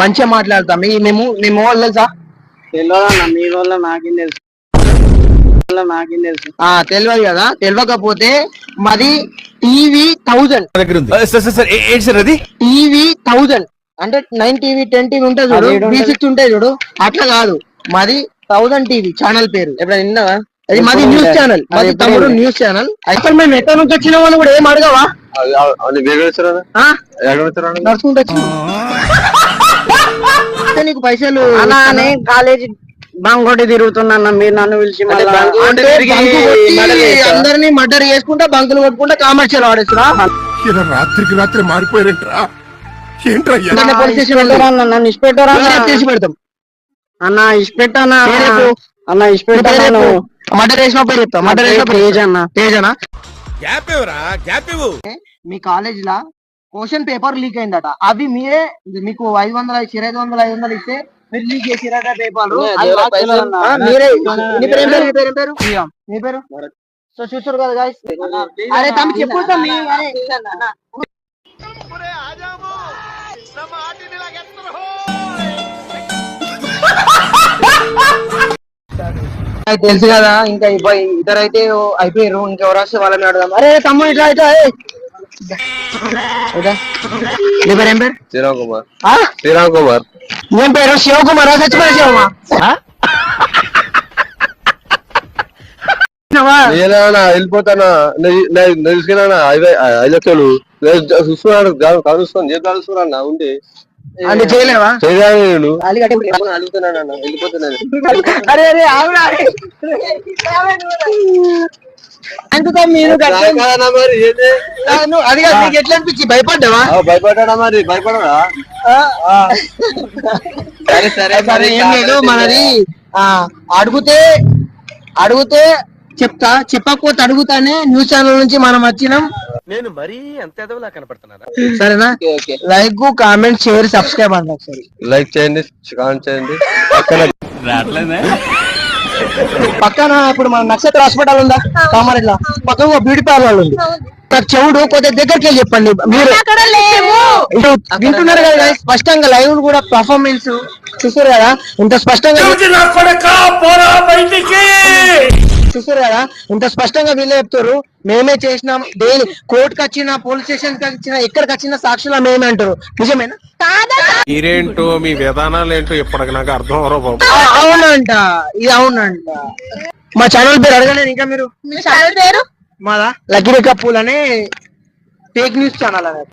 మంచిగా మాట్లాడతాం. మేము వాళ్ళు తెలుసా? తెలియదన్నా, మీ వల్ల నాకేం తెలుసు, తెలియదు కదా. తెలియకపోతే మాది టీవీ 1000 టీవీ 1000 అంటే 9 టీవీ 10 టీవీ ఉంటుంది చూడు, B6 ఉంటాయి చూడు, అట్లా కాదు. మాది 1000 టీవీ ఛానల్ పేరు ఎప్పుడైనా విన్నావా? అది మాది న్యూస్ ఛానల్, మాది తమ్ముడు న్యూస్ ఛానల్. అయితే మేము ఎక్కడ నుంచి వచ్చినాం అని కూడా ఏం అడగవా? నడుచుకుంటూ నీకు పైసలు కాలేజీ బంకోటి తిరుగుతున్నా, మీరు నన్ను పిలిచి అందరినీ మర్డర్ చేసుకుంటా బంకులు కొట్టుకుంటా కామర్షియల్ ఆడేస్తున్నా. రాత్రికి రాత్రి మారిపోయారంటరా. పోలీస్ స్టేషన్ నన్ను ఇష్టపెట్టారా చేసి పెడతాం అన్న, ఇష్టపెట్టానా అన్న, ఇష్టపెట్టాను. మర్డర్ చేసిన పేరు చెప్తా. మర్డర్ చేసిన తేజ్ అన్న. తేజ్ అన్న. మీ కాలేజ్ లా క్వశ్చన్ పేపర్ లీక్ అయిందట. అవి మీరే మీకు 500 ఇస్తే మీరు లీక్ చేసిరట పేపర్లు. మీరే. నీ పేరు సో చూసారు కదా గాయ్స్. అరే తమ్మి చెప్పుకుంటాం. తెలుసు కదా. ఇంకా ఇద్దరైతే అయిపోయారు, ఇంకెవరు వస్తే వాళ్ళని అడదాం. అరే తమ్ముడు ఇట్లా అయితే నీ పేరు ఏం పేరు? శ్రీరామ్ కుమార్. ఏం పేరు? శివకుమార్. సచిపోయిన శివమా? వెళ్ళిపోతానా తీసుకున్నా 5 లక్షలు చూస్తున్నాడు. కలుస్తాను కలుస్తున్నా ఉండి అంటే చేయలేవా? చేయను అడుగుతున్నాను, వెళ్ళిపోతున్నాను. అరే అరే మీరు అది నీకు ఎట్లా అనిపించి భయపడ్డావా? భయపడ్డా మరి భయపడరా? సరే ఏం లేదు. మనది అడిగితే చెప్తా, చెప్పకపోతే అడుగుతానే. న్యూస్ ఛానల్ నుంచి మనం వచ్చినాం. నేను మరీ అంత ఎదవలా కనపడుతున్నారా? సరేనా? లైక్, కామెంట్, షేర్, సబ్స్క్రైబ్ అండి. ఒకసారి లైక్ చేయండి, కామెంట్ చేయండి. పక్కన ఇప్పుడు మన నక్షత్ర హాస్పిటల్ ఉందా కామారెడ్డిలో, పక్కన బ్యూటీ పార్లర్ ఉంది. నాకు చెవుడు కొద్దిగా దగ్గరికి వెళ్ళి చెప్పండి. మీరు వింటున్నారు కదా స్పష్టంగా, లైవ్ కూడా పర్ఫార్మెన్స్ చూసారు కదా, ఇంత స్పష్టంగా చూసారు కదా, ఇంత స్పష్టంగా వీళ్ళే చెప్తారు. మేమే చేసినాం. దేని కోర్టుకు వచ్చిన, పోలీస్ స్టేషన్ కి వచ్చిన, ఎక్కడికి వచ్చిన సాక్షులా మేమే అంటారు. నిజమేనా? మీరేంటో మీ విధానాలు ఏంటో ఇప్పటికి నాకు అర్థం అవరో బాబు. అవునంట, ఇది అవునంట. మా ఛానల్ పేరు అడగలేదు ఇంకా మీరు. మీ ఛానల్ పేరు మాదా లక్కీ కప్పుల్ అనే ఫేక్ న్యూస్ ఛానల్ అనేది.